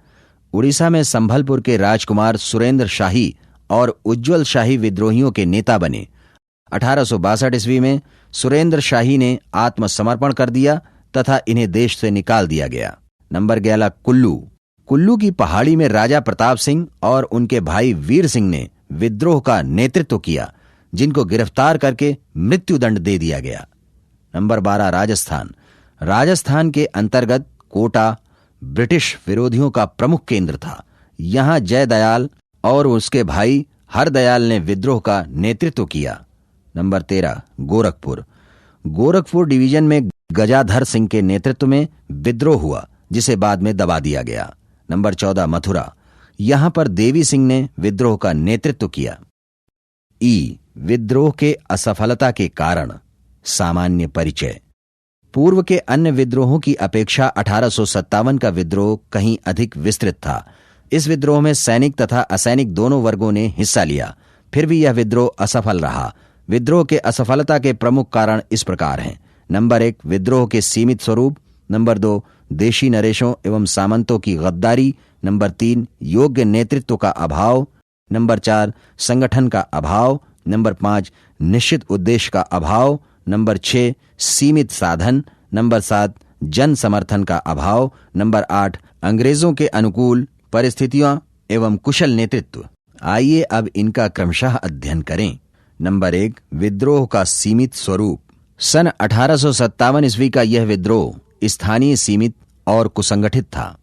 Speaker 1: उड़ीसा में संभलपुर के राजकुमार सुरेंद्र शाही और उज्ज्वल शाही विद्रोहियों के नेता बने। 1862 ईस्वी में सुरेंद्र शाही ने आत्मसमर्पण कर दिया तथा इन्हें देश से निकाल दिया गया। नंबर 11, कुल्लू। कुल्लू की पहाड़ी में राजा प्रताप सिंह और उनके भाई वीर सिंह ने विद्रोह का नेतृत्व किया, जिनको गिरफ्तार करके मृत्युदंड दे दिया गया। नंबर 12, राजस्थान। राजस्थान के अंतर्गत कोटा ब्रिटिश विरोधियों का प्रमुख केंद्र था। यहां जयदयाल और उसके भाई हरदयाल ने विद्रोह का नेतृत्व किया। नंबर 13, गोरखपुर। गोरखपुर डिवीजन में गजाधर सिंह के नेतृत्व में विद्रोह हुआ, जिसे बाद में दबा दिया गया। नंबर 14, मथुरा। यहां पर देवी सिंह ने विद्रोह का नेतृत्व किया। विद्रोह के असफलता के कारण। सामान्य परिचय। पूर्व के अन्य विद्रोहों की अपेक्षा 1857 का विद्रोह कहीं अधिक विस्तृत था। इस विद्रोह में सैनिक तथा असैनिक दोनों वर्गों ने हिस्सा लिया, फिर भी यह विद्रोह असफल रहा। विद्रोह के असफलता के प्रमुख कारण इस प्रकार हैं। नंबर 1, विद्रोह के सीमित स्वरूप। नंबर 2, देशी नरेशों एवं सामंतों की गद्दारी। नंबर 3, योग्य नेतृत्व का अभाव। नंबर 4, संगठन का अभाव। नंबर 5, निश्चित उद्देश्य का अभाव। नंबर 6, सीमित साधन। नंबर 7, जन समर्थन का अभाव। नंबर 8, अंग्रेजों के अनुकूल परिस्थितियां एवं कुशल नेतृत्व। आइए अब इनका क्रमशः अध्ययन करें। नंबर 1, विद्रोह का सीमित स्वरूप। सन 1857 ईस्वी का यह विद्रोह स्थानीय, सीमित और कुसंगठित था।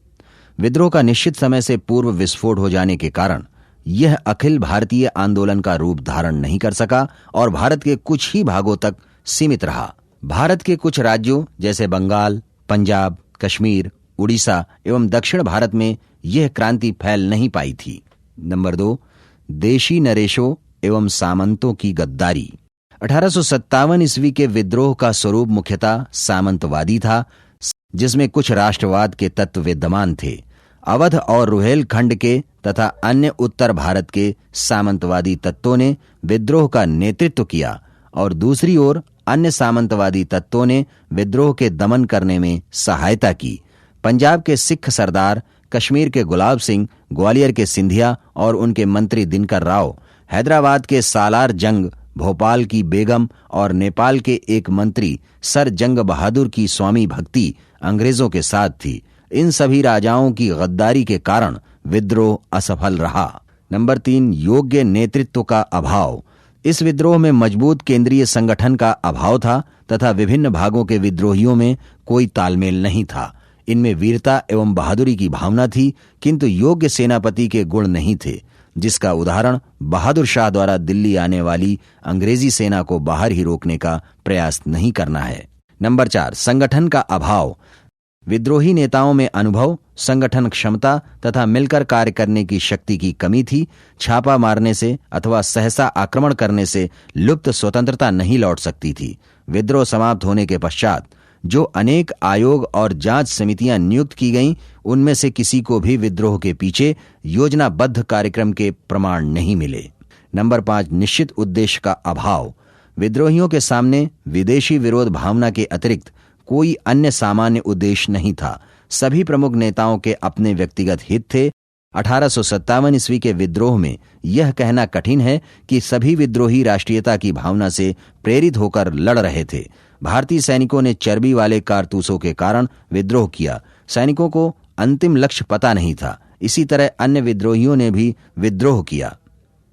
Speaker 1: विद्रोह का निश्चित समय से पूर्व विस्फोट हो जाने के कारण यह अखिल भारतीय आंदोलन का रूप धारण नहीं कर सका और भारत के कुछ ही भागों तक सीमित रहा। भारत के कुछ राज्यों जैसे बंगाल, पंजाब, कश्मीर, उड़ीसा एवं दक्षिण भारत में यह क्रांति फैल नहीं पाई थी। नंबर 2, देशी नरेशों एवं सामंतों की गद्दारी। 1857 ईस्वी के विद्रोह का स्वरूप मुख्यतः सामंतवादी था, जिसमें कुछ राष्ट्रवाद के तत्व विद्यमान थे। अवध और रुहेलखंड के तथा अन्य उत्तर भारत के सामंतवादी तत्वों ने विद्रोह का नेतृत्व किया और दूसरी ओर अन्य सामंतवादी तत्वों ने विद्रोह के दमन करने में सहायता की। पंजाब के सिख सरदार, कश्मीर के गुलाब सिंह, ग्वालियर के सिंधिया और उनके मंत्री दिनकर राव, हैदराबाद के सालार जंग, भोपाल की बेगम और नेपाल के एक मंत्री सर जंग बहादुर की स्वामी भक्ति अंग्रेजों के साथ थी। इन सभी राजाओं की गद्दारी के कारण विद्रोह असफल रहा। नंबर 3, योग्य नेतृत्व का अभाव। इस विद्रोह में मजबूत केंद्रीय संगठन का अभाव था तथा विभिन्न भागों के विद्रोहियों में कोई तालमेल नहीं था। इनमें वीरता एवं बहादुरी की भावना थी, किंतु योग्य सेनापति के गुण नहीं थे, जिसका उदाहरण बहादुर शाह द्वारा दिल्ली आने वाली अंग्रेजी सेना को बाहर ही रोकने का प्रयास नहीं करना है। नंबर 4, संगठन का अभाव। विद्रोही नेताओं में अनुभव, संगठन क्षमता तथा मिलकर कार्य करने की शक्ति की कमी थी। छापा मारने से अथवा सहसा आक्रमण करने से लुप्त स्वतंत्रता नहीं लौट सकती थी। विद्रोह समाप्त होने के पश्चात जो अनेक आयोग और जांच समितियां नियुक्त की गईं, उनमें से किसी को भी विद्रोह के पीछे योजनाबद्ध कार्यक्रम के प्रमाण नहीं मिले। नंबर 5, निश्चित उद्देश्य का अभाव। विद्रोहियों के सामने विदेशी विरोध भावना के अतिरिक्त कोई अन्य सामान्य उद्देश्य नहीं था। सभी प्रमुख नेताओं के अपने व्यक्तिगत हित थे। 1857 ईस्वी के विद्रोह में यह कहना कठिन है कि सभी विद्रोही राष्ट्रीयता की भावना से प्रेरित होकर लड़ रहे थे। भारतीय सैनिकों ने चर्बी वाले कारतूसों के कारण विद्रोह किया। सैनिकों को अंतिम लक्ष्य पता नहीं था। इसी तरह अन्य विद्रोहियों ने भी विद्रोह किया।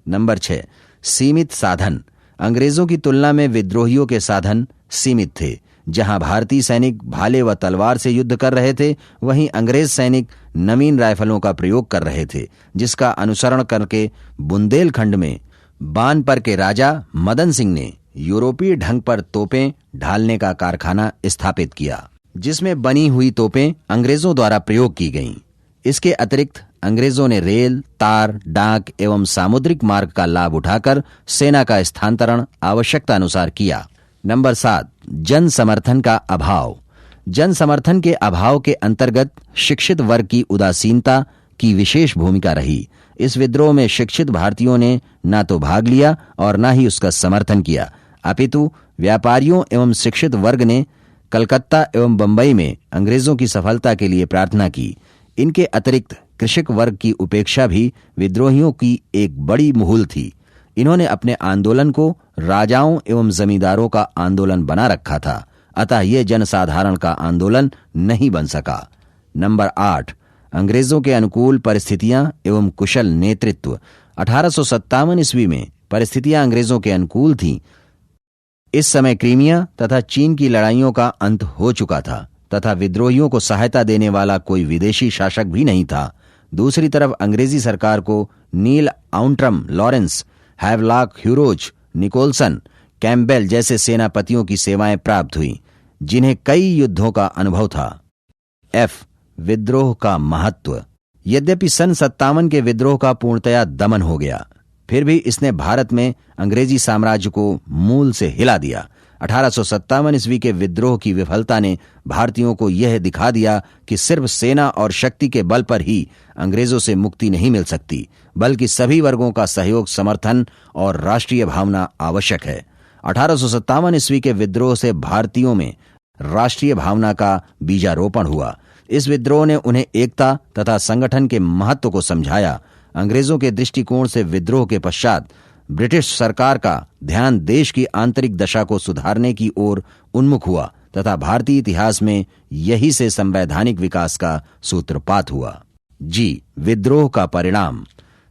Speaker 1: नंबर 6, सीमित साधन। अंग्रेजों की तुलना में विद्रोहियों के साधन सीमित थे। जहां भारतीय सैनिक भाले व तलवार से युद्ध कर रहे थे, वहीं अंग्रेज सैनिक नवीन राइफलों का प्रयोग कर रहे थे, जिसका अनुसरण करके बुंदेलखंड में बानपर के राजा मदन सिंह ने यूरोपीय ढंग पर तोपें ढालने का कारखाना स्थापित किया, जिसमें बनी हुई तोपें अंग्रेजों द्वारा प्रयोग की गईं। इसके अतिरिक्त अंग्रेजों ने रेल, तार, डाक एवं सामुद्रिक मार्ग का लाभ उठाकर सेना का स्थानांतरण आवश्यकता अनुसार किया। नंबर 7, जन समर्थन का अभाव। जन समर्थन के अभाव के अंतर्गत शिक्षित वर्ग की उदासीनता की विशेष भूमिका रही। इस विद्रोह में शिक्षित भारतीयों ने न तो भाग लिया और न ही उसका समर्थन किया, अपितु व्यापारियों एवं शिक्षित वर्ग ने कलकत्ता एवं बंबई में अंग्रेजों की सफलता के लिए प्रार्थना की। इनके अतिरिक्त कृषक वर्ग की उपेक्षा भी विद्रोहियों की एक बड़ी मुहूल थी। इन्होंने अपने आंदोलन को राजाओं एवं जमींदारों का आंदोलन बना रखा था, अतः यह जनसाधारण का आंदोलन नहीं बन सका। नंबर 8, अंग्रेजों के अनुकूल परिस्थितियां एवं कुशल नेतृत्व। 1857 ईस्वी में परिस्थितियां अंग्रेजों के अनुकूल थीं। इस समय क्रीमिया तथा चीन की लड़ाइयों का अंत हो चुका था तथा विद्रोहियों को सहायता देने वाला कोई विदेशी शासक भी नहीं था। दूसरी तरफ अंग्रेजी सरकार को Neill Outram, Lawrence, Havelock, Hugh Rose, Nicholson, Campbell जैसे सेनापतियों की सेवाएं प्राप्त हुई, जिन्हें कई युद्धों का अनुभव था। विद्रोह का महत्व। यद्यपि सन 57 के विद्रोह का पूर्णतया दमन हो गया, फिर भी इसने भारत में अंग्रेजी साम्राज्य को मूल से हिला दिया। 1857 ईस्वी के विद्रोह की विफलता ने भारतीयों को यह दिखा दिया कि सिर्फ सेना और शक्ति के बल पर ही अंग्रेजों से मुक्ति नहीं मिल सकती, बल्कि सभी वर्गों का सहयोग, समर्थन और राष्ट्रीय भावना आवश्यक है। 1857 ईस्वी के विद्रोह से भारतीयों में राष्ट्रीय भावना का बीजारोपण हुआ। इस विद्रोह ने उन्हें एकता तथा संगठन के महत्व को समझाया। अंग्रेजों के दृष्टिकोण से विद्रोह के पश्चात ब्रिटिश सरकार का ध्यान देश की आंतरिक दशा को सुधारने की ओर उन्मुख हुआ तथा भारतीय इतिहास में यही से संवैधानिक विकास का सूत्रपात हुआ। विद्रोह का परिणाम।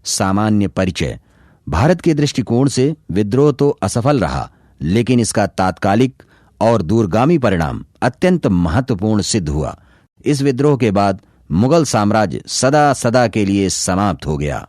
Speaker 1: सामान्य परिचय। भारत के दृष्टिकोण से विद्रोह तो असफल रहा, लेकिन इसका तात्कालिक और दूरगामी परिणाम अत्यंत महत्वपूर्ण सिद्ध हुआ। इस विद्रोह के बाद मुगल साम्राज्य सदा सदा के लिए समाप्त हो गया।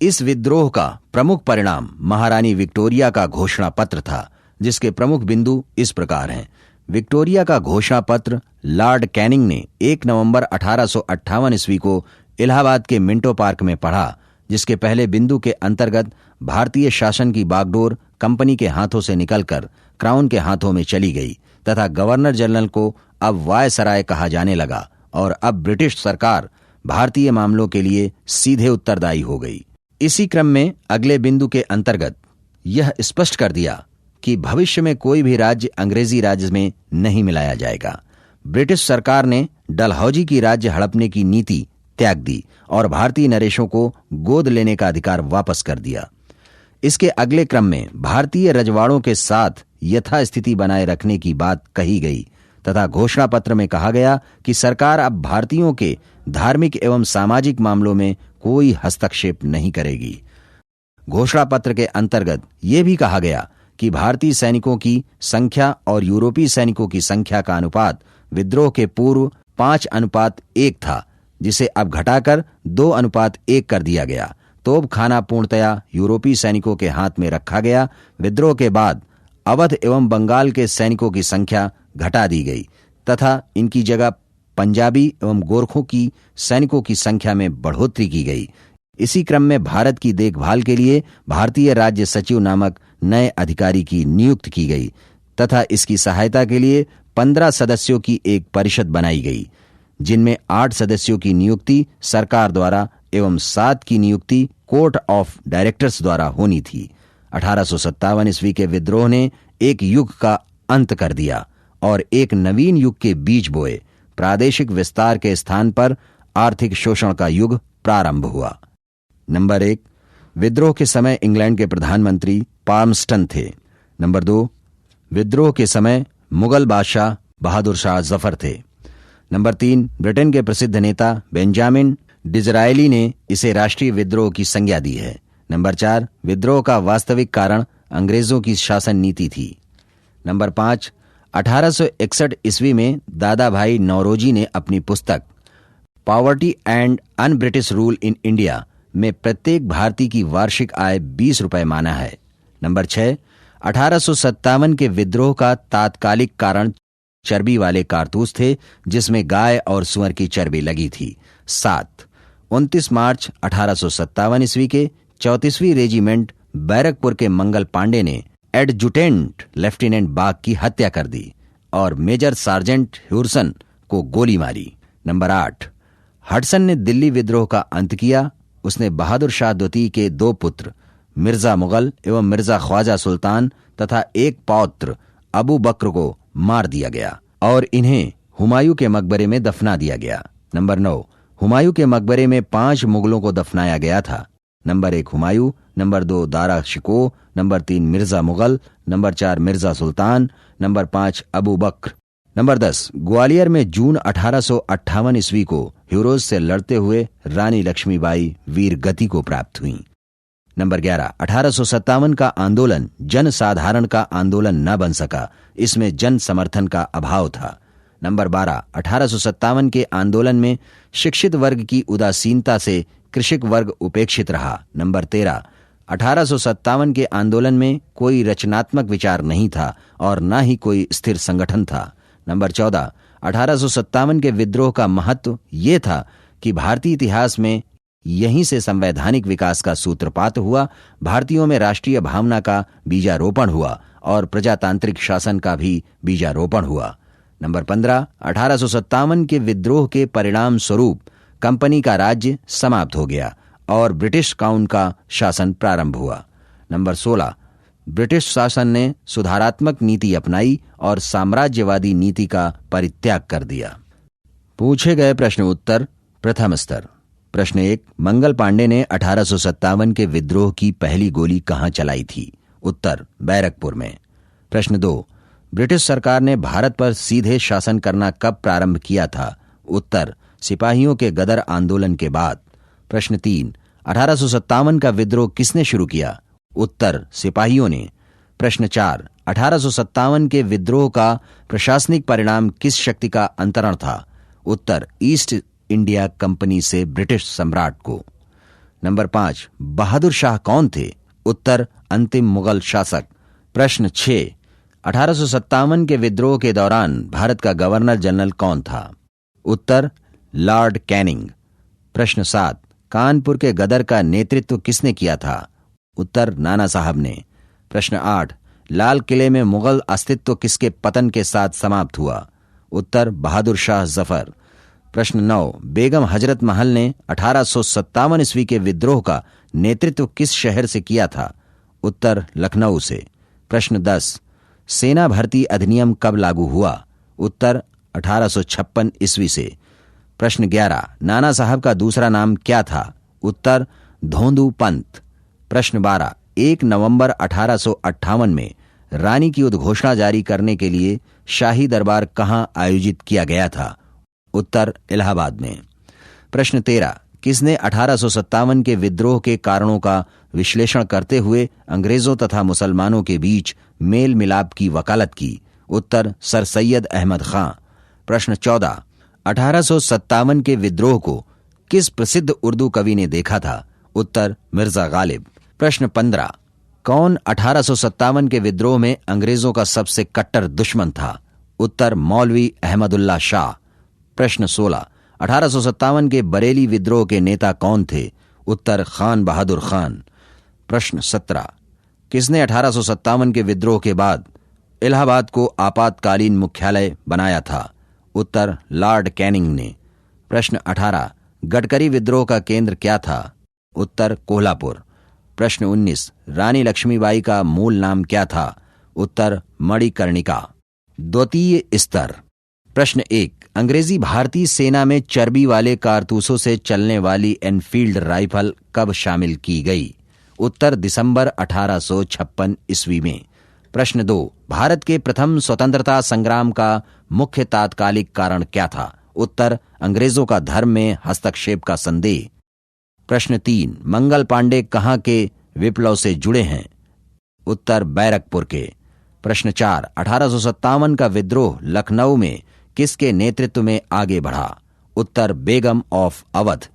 Speaker 1: इस विद्रोह का प्रमुख परिणाम महारानी विक्टोरिया का घोषणा पत्र था, जिसके प्रमुख बिंदु इस प्रकार हैं। विक्टोरिया का घोषणा पत्र लॉर्ड कैनिंग ने 1 नवंबर 1858 ईस्वी को इलाहाबाद के मिंटो पार्क में पढ़ा, जिसके पहले बिंदु के अंतर्गत भारतीय शासन की बागडोर कंपनी के हाथों से निकलकर क्राउन के हाथों में चली गई तथा गवर्नर जनरल को अब वायसराय कहा जाने लगा और अब ब्रिटिश सरकार भारतीय मामलों के लिए सीधे उत्तरदायी हो गई। इसी क्रम में अगले बिंदु के अंतर्गत यह स्पष्ट कर दिया कि भविष्य में कोई भी राज्य अंग्रेजी राज्य में नहीं मिलाया जाएगा। ब्रिटिश सरकार ने डलहौजी की राज्य हड़पने की नीति त्याग दी और भारतीय नरेशों को गोद लेने का अधिकार वापस कर दिया। इसके अगले क्रम में भारतीय रजवाड़ों के साथ यथास्थिति बनाए रखने की बात कही गई तथा घोषणा पत्र में कहा गया कि सरकार अब भारतीयों के धार्मिक एवं सामाजिक मामलों में कोई हस्तक्षेप नहीं करेगी। घोषणा पत्र के अंतर्गत यह भी कहा गया कि भारतीय सैनिकों की संख्या और यूरोपीय सैनिकों की संख्या का अनुपात विद्रोह के पूर्व 5:1 था, जिसे अब घटाकर 2:1 कर दिया गया। तोपखाना पूर्णतया यूरोपीय सैनिकों के हाथ में रखा गया। विद्रोह के बाद अवध एवं बंगाल के सैनिकों की संख्या घटा दी गई तथा इनकी जगह पंजाबी एवं गोरखों की सैनिकों की संख्या में बढ़ोतरी की गई। इसी क्रम में भारत की देखभाल के लिए भारतीय राज्य सचिव नामक नए अधिकारी की नियुक्ति की गई तथा इसकी सहायता के लिए 15 सदस्यों की एक परिषद बनाई गई, जिनमें 8 सदस्यों की नियुक्ति सरकार द्वारा एवं 7 की नियुक्ति कोर्ट ऑफ डायरेक्टर्स द्वारा होनी थी। 1857 ईस्वी के विद्रोह ने एक युग का अंत कर दिया और एक नवीन युग के बीज बोए। प्रादेशिक विस्तार के स्थान पर आर्थिक शोषण का युग प्रारंभ हुआ। नंबर 1, विद्रोह के समय इंग्लैंड के प्रधानमंत्री पाल्मस्टन थे। नंबर 2, विद्रोह के समय मुगल बादशाह बहादुर शाह जफर थे। नंबर 3, ब्रिटेन के प्रसिद्ध नेता बेंजामिन डिज़रायली ने इसे राष्ट्रीय विद्रोह की संज्ञा दी है। नंबर 4, विद्रोह का वास्तविक कारण अंग्रेजों की शासन नीति थी। नंबर 5, 1861 ईस्वी में दादा भाई नौरोजी ने अपनी पुस्तक poverty and un British rule in India में प्रत्येक भारतीय की वार्षिक आय 20 रुपए माना है। नंबर 6, 1857 के विद्रोह का तात्कालिक कारण चर्बी वाले कारतूस थे, जिसमें गाय और सुअर की चर्बी लगी थी। 7, 29 मार्च 1857 ईस्वी के 34वीं रेजिमेंट बैरकपुर के मंगल पांडे ने एडजुटेंट लेफ्टिनेंट बाग की हत्या कर दी और मेजर सार्जेंट ह्यूरसन को गोली मारी। नंबर 8, हडसन ने दिल्ली विद्रोह का अंत किया। उसने बहादुर शाह द्वितीय के 2 पुत्र मिर्जा मुगल एवं मिर्जा ख्वाजा सुल्तान तथा एक पौत्र अबू बकर को मार दिया गया और इन्हें हुमायूं के मकबरे में दफना दिया गया। नंबर 9, हुमायूं के मकबरे में 5 मुगलों को दफनाया गया था। Number 1 Humayun, number 2 Dara Shikoh, number 3 Mirza Mughal, number 4 Mirza Sultan, number 5 Abu Bakar. Number 10, Gwalior में जून 1858 ईस्वी को ह्यूरोज से लड़ते हुए रानी लक्ष्मीबाई वीर गति को प्राप्त हुई। नंबर 11, 1857 का आंदोलन जन साधारण का आंदोलन न बन सका, इसमें जन समर्थन का अभाव था। नंबर 12, 1857 के आंदोलन में शिक्षित वर्ग की उदासीनता से कृषक वर्ग उपेक्षित रहा। नंबर 13, 1857 के आंदोलन में कोई रचनात्मक विचार नहीं था और न ही कोई स्थिर संगठन था। नंबर 14, 1857 के विद्रोह का महत्व ये था कि भारतीय इतिहास में यहीं से संवैधानिक विकास का सूत्रपात हुआ, भारतीयों में राष्ट्रीय भावना का बीजारोपण हुआ और प्रजातांत्रिक शासन का भी बीजारोपण हुआ। नंबर 15, 1857 के विद्रोह के परिणाम स्वरूप कंपनी का राज्य समाप्त हो गया और ब्रिटिश काउंट का शासन प्रारंभ हुआ। नंबर 16, ब्रिटिश शासन ने सुधारात्मक नीति अपनाई और साम्राज्यवादी नीति का परित्याग कर दिया। पूछे गए प्रश्न उत्तर। प्रथम स्तर। प्रश्न 1, मंगल पांडे ने 1857 के विद्रोह की पहली गोली कहां चलाई थी? उत्तर, बैरकपुर में। प्रश्न 2, ब्रिटिश सरकार ने भारत पर सीधे शासन करना कब प्रारंभ किया था? उत्तर, सिपाहियों के गदर आंदोलन के बाद। प्रश्न 3, 1857 का विद्रोह किसने शुरू किया? उत्तर, सिपाहियों ने। प्रश्न 4, 1857 के विद्रोह का प्रशासनिक परिणाम किस शक्ति का अंतरण था? उत्तर, ईस्ट इंडिया कंपनी से ब्रिटिश सम्राट को। नंबर 5, बहादुर शाह कौन थे? उत्तर, अंतिम मुगल शासक। प्रश्न 6, 1857 के विद्रोह के दौरान भारत का गवर्नर जनरल कौन था? उत्तर, लॉर्ड कैनिंग। प्रश्न 7, कानपुर के गदर का नेतृत्व किसने किया था? उत्तर, नाना साहब ने। प्रश्न 8, लाल किले में मुगल अस्तित्व किसके पतन के साथ समाप्त हुआ? उत्तर, बहादुर शाह जफर। प्रश्न 9, बेगम हजरत महल ने 1857 ईस्वी के विद्रोह का नेतृत्व किस शहर से किया था? उत्तर, लखनऊ से। प्रश्न 10, सेना भर्ती अधिनियम कब लागू हुआ? उत्तर, 1856 ईस्वी से। प्रश्न 11, नाना साहब का दूसरा नाम क्या था? उत्तर, धोंदू पंत। प्रश्न 12, 1 नवंबर 1858 में रानी की उद्घोषणा जारी करने के लिए शाही दरबार कहां आयोजित किया गया था? उत्तर, इलाहाबाद में। प्रश्न 13, किसने 1857 के विद्रोह के कारणों का विश्लेषण करते हुए अंग्रेजों तथा मुसलमानों के बीच मेल मिलाप की वकालत की? उत्तर, सर सैयद अहमद खां। प्रश्न 14, 1857 के विद्रोह को किस प्रसिद्ध उर्दू कवि ने देखा था? उत्तर, मिर्जा गालिब। प्रश्न 15, कौन 1857 के विद्रोह में अंग्रेजों का सबसे कट्टर दुश्मन था? उत्तर, मौलवी अहमदुल्ला शाह। प्रश्न 16, 1857 के बरेली विद्रोह के नेता कौन थे? उत्तर, खान बहादुर खान। प्रश्न 17, किसने 1857 के विद्रोह के बाद इलाहाबाद को आपातकालीन मुख्यालय बनाया था? उत्तर, लॉर्ड कैनिंग ने। प्रश्न 18, गडकरी विद्रोह का केंद्र क्या था? उत्तर, कोल्हापुर। प्रश्न 19, रानी लक्ष्मीबाई का मूल नाम क्या था? उत्तर, मणिकर्णिका। द्वितीय स्तर। प्रश्न 1, अंग्रेजी भारतीय सेना में चर्बी वाले कारतूसों से चलने वाली एनफील्ड राइफल कब शामिल की गई? उत्तर, दिसंबर 1856 ईस्वी में। प्रश्न 2, भारत के प्रथम स्वतंत्रता संग्राम का मुख्य तात्कालिक कारण क्या था? उत्तर, अंग्रेजों का धर्म में हस्तक्षेप का संदेह। प्रश्न 3, मंगल पांडे कहां के विप्लव से जुड़े हैं? उत्तर, बैरकपुर के। प्रश्न 4, 1857 का विद्रोह लखनऊ में किसके नेतृत्व में आगे बढ़ा? उत्तर, बेगम ऑफ अवध।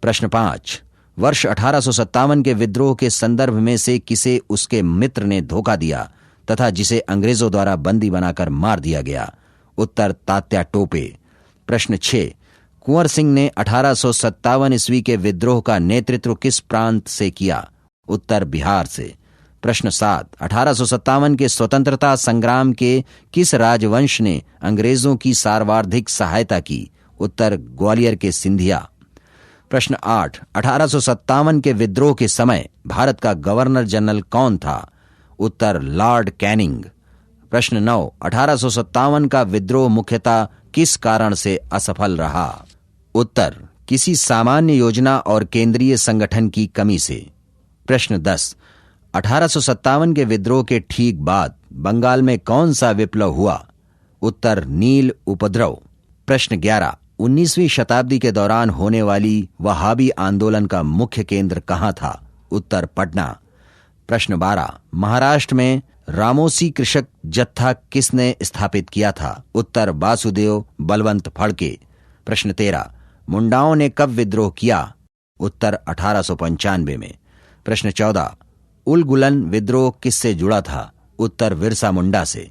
Speaker 1: प्रश्न 5, वर्ष 1857 के विद्रोह के संदर्भ में से किसे उसके मित्र ने धोखा दिया तथा जिसे अंग्रेजों द्वारा बंदी बनाकर मार दिया गया? उत्तर, तात्या टोपे। प्रश्न 6, कुंवर सिंह ने 1857 ईस्वी के विद्रोह का नेतृत्व किस प्रांत से किया? उत्तर बिहार से। प्रश्न 7, 1857 के स्वतंत्रता संग्राम के किस राजवंश ने अंग्रेजों की सर्वाधिक सहायता की? उत्तर ग्वालियर के सिंधिया। प्रश्न 8, 1857 के विद्रोह के समय भारत का गवर्नर जनरल कौन था? उत्तर लॉर्ड कैनिंग। प्रश्न 9, 1857 का विद्रोह मुख्यतः किस कारण से असफल रहा? उत्तर किसी सामान्य योजना और केंद्रीय संगठन की कमी से। प्रश्न 10, 1857 के विद्रोह के ठीक बाद बंगाल में कौन सा विप्लव हुआ? उत्तर नील उपद्रव। प्रश्न 11, 19वीं शताब्दी के दौरान होने वाली वहाबी आंदोलन का मुख्य केंद्र कहां था? उत्तर पटना। प्रश्न 12, महाराष्ट्र में रामोसी कृषक जत्था किसने स्थापित किया था? उत्तर वासुदेव बलवंत फड़के। प्रश्न 13, मुंडाओं ने कब विद्रोह किया? उत्तर 1895 में। प्रश्न 14, उलगुलन विद्रोह किससे जुड़ा था? उत्तर बिरसा मुंडा से।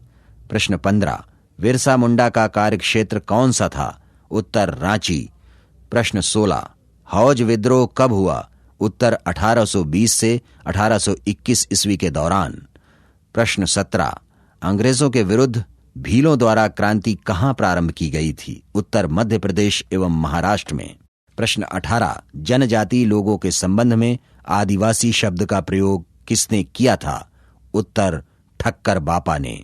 Speaker 1: प्रश्न 15, बिरसा मुंडा का कार्यक्षेत्र कौन सा था? उत्तर रांची। प्रश्न 16, हौज विद्रोह कब हुआ? उत्तर 1820 से 1821 ईस्वी के दौरान। प्रश्न 17, अंग्रेजों के विरुद्ध भीलों द्वारा क्रांति कहां प्रारंभ की गई थी? उत्तर मध्य प्रदेश एवं महाराष्ट्र में। प्रश्न 18, जनजातीय लोगों के संबंध में आदिवासी शब्द का प्रयोग किसने किया था? उत्तर ठक्कर बापा ने।